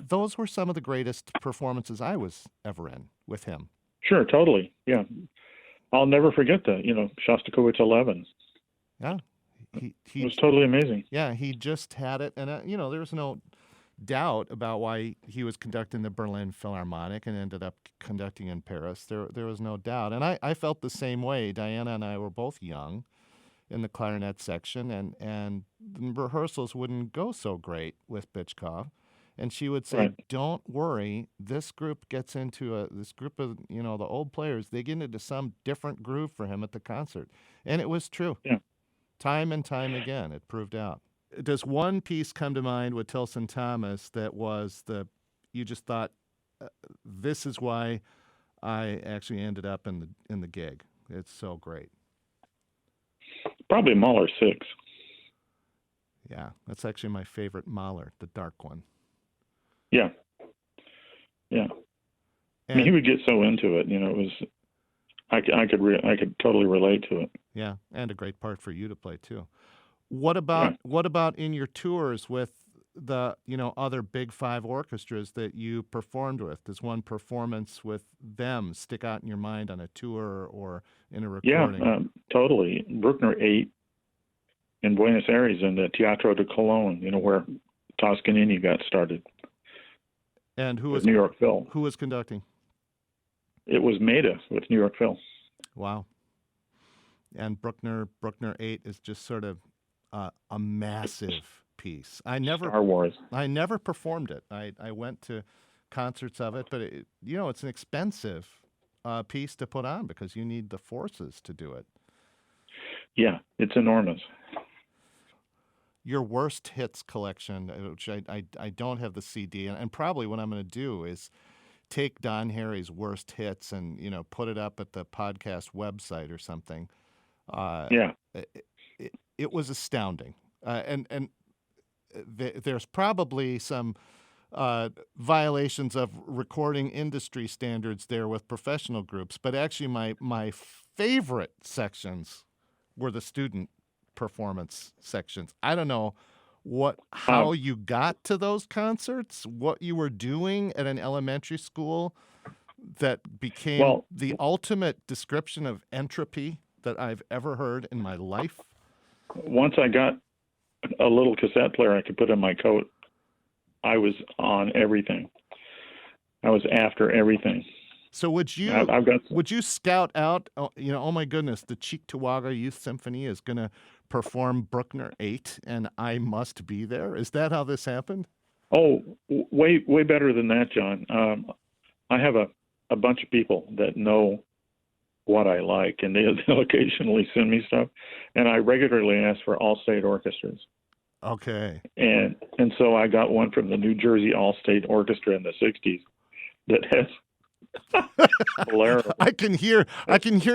those were some of the greatest performances I was ever in with him. Sure, totally. Yeah. I'll never forget that, Shostakovich 11. Yeah. It was totally amazing. Yeah, he just had it. And, there was no doubt about why he was conducting the Berlin Philharmonic and ended up conducting in Paris. There was no doubt. And I felt the same way. Diana and I were both young in the clarinet section, and the rehearsals wouldn't go so great with Bitchkov. And she would say, don't worry, this group gets into this group of, the old players, they get into some different groove for him at the concert. And it was true. Yeah. Time and time again, it proved out. Does one piece come to mind with Tilson Thomas that was you just thought, this is why I actually ended up in the gig? It's so great. Probably Mahler 6. Yeah, that's actually my favorite Mahler, the dark one. Yeah. And he would get so into it, it was. I could totally relate to it. Yeah, and a great part for you to play too. What about in your tours with the other Big Five orchestras that you performed with? Does one performance with them stick out in your mind on a tour or in a recording? Yeah, totally. Bruckner 8 in Buenos Aires in the Teatro de Colón, where Toscanini got started. And who was New York Phil? Who was conducting? It was Maida with New York Phil. Wow. And Bruckner 8 is just sort of a massive piece. Star Wars. I never performed it. I went to concerts of it, but it's an expensive piece to put on because you need the forces to do it. Yeah, it's enormous. Your worst hits collection, which I don't have the CD, and probably what I'm going to do is take Don Harry's worst hits and put it up at the podcast website or something. It was astounding, and there's probably some violations of recording industry standards there with professional groups. But actually, my favorite sections were the student performance sections. I don't know how you got to those concerts, what you were doing at an elementary school that became the ultimate description of entropy that I've ever heard in my life. Once I got a little cassette player I could put in my coat, I was on everything. I was after everything. So would you scout out, oh my goodness, the Cheektowaga Youth Symphony is going to perform Bruckner 8 and I must be there? Is that how this happened? Oh, way better than that, John. I have a bunch of people that know what I like, and they'll occasionally send me stuff, and I regularly ask for all-state orchestras. Okay. And so I got one from the New Jersey All-State Orchestra in the 60s that has Bolero. I can hear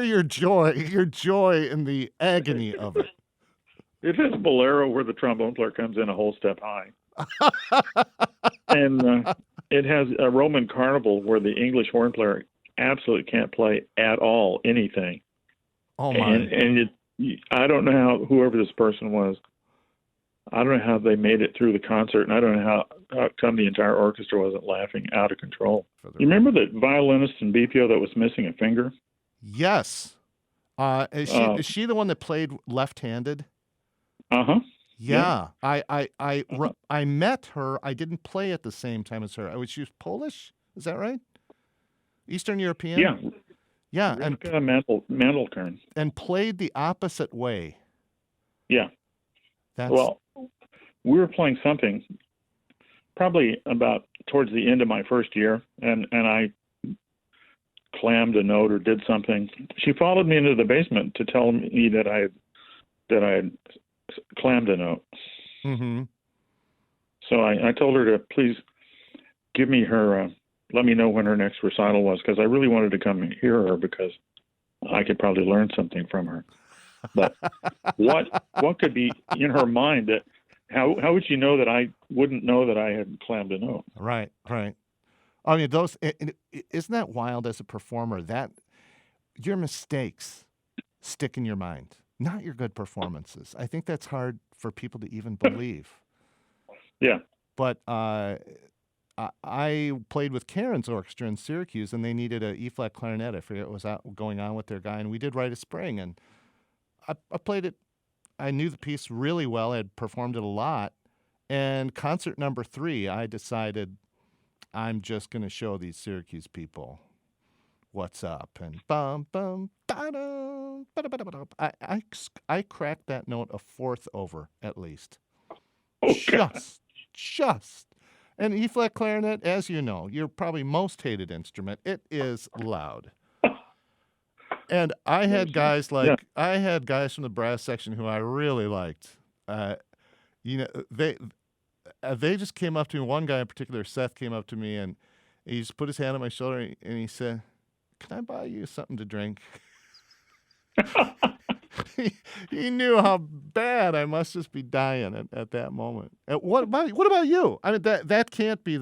your joy in the agony of it. It has Bolero where the trombone player comes in a whole step high. And it has a Roman Carnival where the English horn player absolutely can't play at all anything. Oh my! And I don't know how whoever this person was. I don't know how they made it through the concert, and I don't know how come the entire orchestra wasn't laughing out of control. You remember that violinist in BPO that was missing a finger? Yes. Is she the one that played left-handed? Uh-huh. Yeah. I met her. I didn't play at the same time as her. She was Polish. Is that right? Eastern European? Yeah. Yeah. And Mandelkern. And played the opposite way. Yeah. Well, we were playing something probably about towards the end of my first year, and I clammed a note or did something. She followed me into the basement to tell me that I had clammed a note. Mm-hmm. So I told her to please give me her, let me know when her next recital was, because I really wanted to come and hear her because I could probably learn something from her. But what could be in her mind that how would she know that I wouldn't know that I had clammed a note? Right. I mean, isn't that wild as a performer that your mistakes stick in your mind, not your good performances. I think that's hard for people to even believe. Yeah. But I played with Karen's orchestra in Syracuse, and they needed an E-flat clarinet. I forget what was going on with their guy, and we did Rite of Spring, and I played it. I knew the piece really well. I had performed it a lot. And concert number 3, I decided I'm just going to show these Syracuse people what's up. And bum, bum, ba-dum, ba-da-ba-da-ba-da. I cracked that note a fourth over at least. Oh, Just. And E-flat clarinet, as you know, your probably most hated instrument. It is loud. And I had guys from the brass section who I really liked. They just came up to me. One guy in particular, Seth, came up to me and he just put his hand on my shoulder and he said, "Can I buy you something to drink?" he knew how bad I must just be dying at that moment. And what about you? I mean, that can't be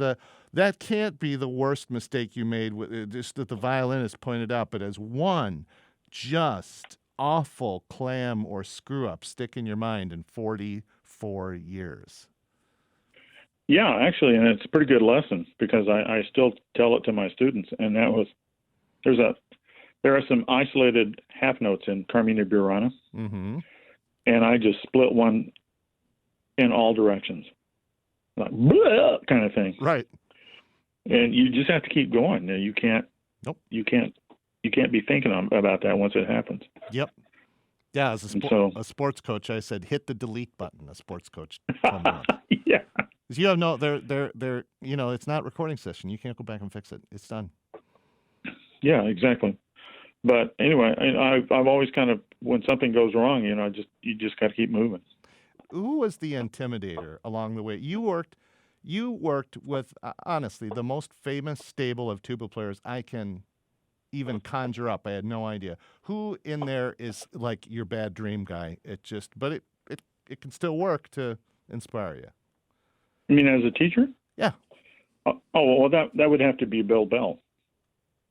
the worst mistake you made. Just that the violinist pointed out, but as one just awful clam or screw up stick in your mind in 44 years. Yeah, actually, and it's a pretty good lesson because I still tell it to my students, and that was there are some isolated half notes in Carmina Burana, mm-hmm. and I just split one in all directions, like blah, kind of thing. Right. And you just have to keep going. You can't. Nope. You can't be thinking about that once it happens. Yep. Yeah, as a sports coach, I said hit the delete button. A sports coach told me that. Yeah. You have they're it's not recording session. You can't go back and fix it. It's done. Yeah, exactly. But anyway, I've always kind of, when something goes wrong, you just got to keep moving. Who was the Intimidator along the way? You worked with honestly the most famous stable of tuba players I can even conjure up. I had no idea who in there is like your bad dream guy. But it can still work to inspire you. You mean as a teacher? Yeah. Oh, well, that would have to be Bill Bell.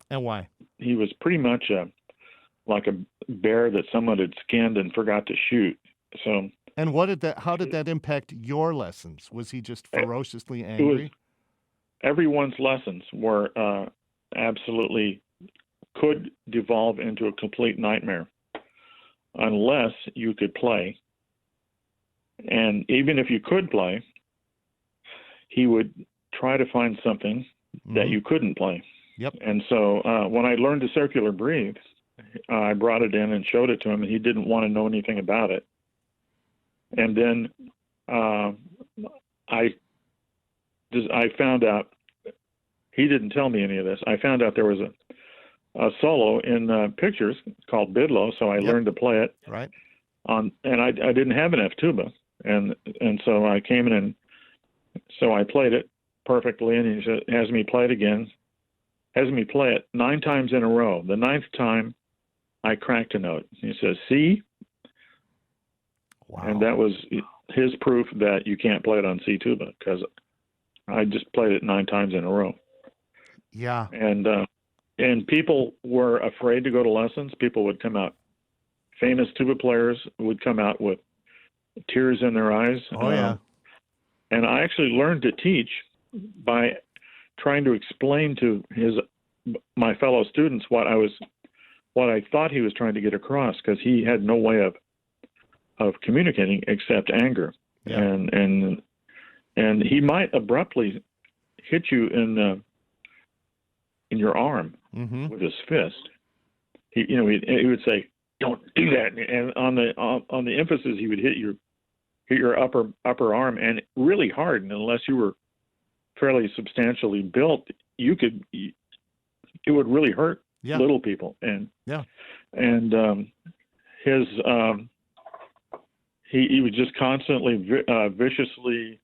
And why? He was pretty much like a bear that someone had skinned and forgot to shoot. So. And how did that impact your lessons? Was he just ferociously It was, angry? everyone's lessons were absolutely could devolve into a complete nightmare unless you could play. And even if you could play, he would try to find something that you couldn't play. Yep. And so when I learned to circular breathe, I brought it in and showed it to him, and he didn't want to know anything about it. And then I found out, he didn't tell me any of this. I found out there was a solo in pictures called Bidlow, so I learned to play it. Right. And I didn't have an F tuba, and so I came in and so I played it perfectly, and he said, has me play it again, has me play it 9 times in a row. The 9th time, I cracked a note. He says, "See." Wow. And that was his proof that you can't play it on C tuba, because I just played it 9 times in a row. Yeah. And people were afraid to go to lessons. People would come out, famous tuba players would come out with tears in their eyes. Oh, yeah. And I actually learned to teach by trying to explain to my fellow students what I thought he was trying to get across, because he had no way of communicating except anger. Yeah. And he might abruptly hit you in your arm with his fist. He would say, "Don't do that," and on the emphasis, he would hit your upper arm, and really hard. And unless you were fairly substantially built, it would really hurt little people. And he was just constantly viciously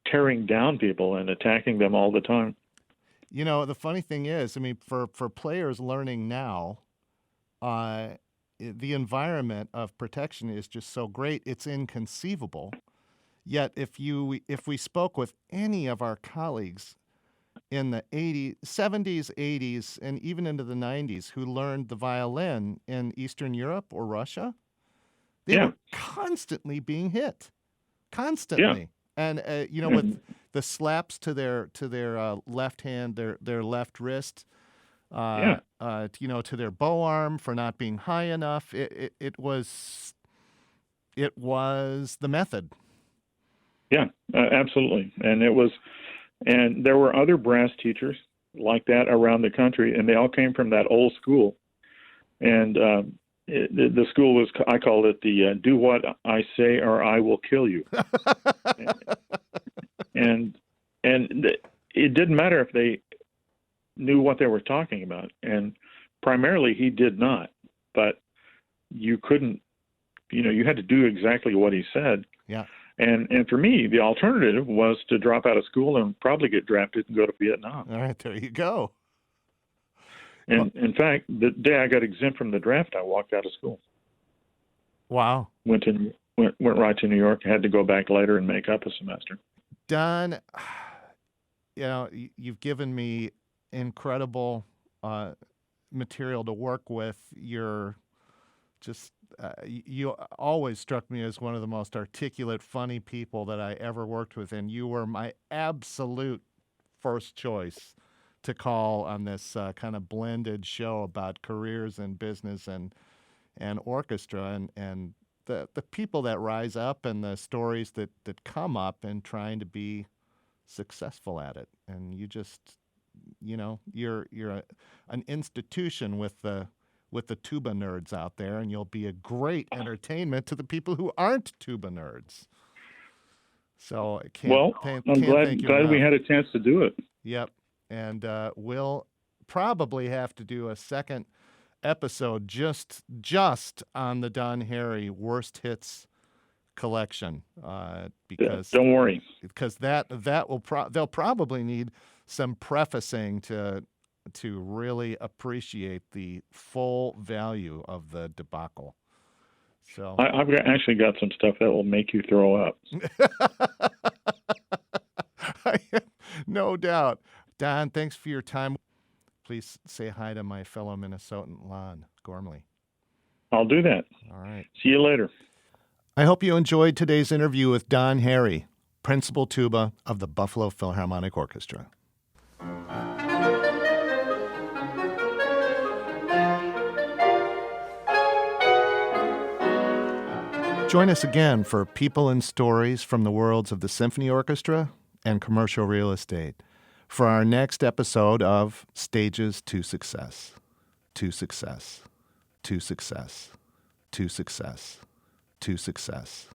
tearing down people and attacking them all the time. You know, the funny thing is, I mean, for players learning now, the environment of protection is just so great, it's inconceivable. Yet if we spoke with any of our colleagues in the 80s, 70s, 80s, and even into the 90s who learned the violin in Eastern Europe or Russia, they were constantly being hit. Constantly. And with the slaps to their left hand, their left wrist, to their bow arm for not being high enough. It was the method. Yeah, absolutely. And there were other brass teachers like that around the country, and they all came from that old school. And the school was, I called it the "Do what I say or I will kill you." and it didn't matter if they knew what they were talking about, and primarily he did not. But you couldn't, you had to do exactly what he said. Yeah. And for me, the alternative was to drop out of school and probably get drafted and go to Vietnam. All right, there you go. And in fact, the day I got exempt from the draft, I walked out of school. Wow. Went right to New York. Had to go back later and make up a semester. Don, you've given me incredible material to work with. You're just you always struck me as one of the most articulate, funny people that I ever worked with, and you were my absolute first choice to call on this kind of blended show about careers in business and orchestra, and the people that rise up and the stories that come up and trying to be successful at it. And you just, you're an institution with the tuba nerds out there, and you'll be a great entertainment to the people who aren't tuba nerds. So I'm glad we had a chance to do it. Yep. And we'll probably have to do a second episode just on the Don Harry worst hits collection, because don't worry, because they'll probably need some prefacing to really appreciate the full value of the debacle. So I've actually got some stuff that will make you throw up. No doubt. Don, thanks for your time. Please say hi to my fellow Minnesotan, Lon Gormley. I'll do that. All right. See you later. I hope you enjoyed today's interview with Don Harry, principal tuba of the Buffalo Philharmonic Orchestra. Join us again for people and stories from the worlds of the symphony orchestra and commercial real estate for our next episode of Stages to Success. To success. To success. To success. To success.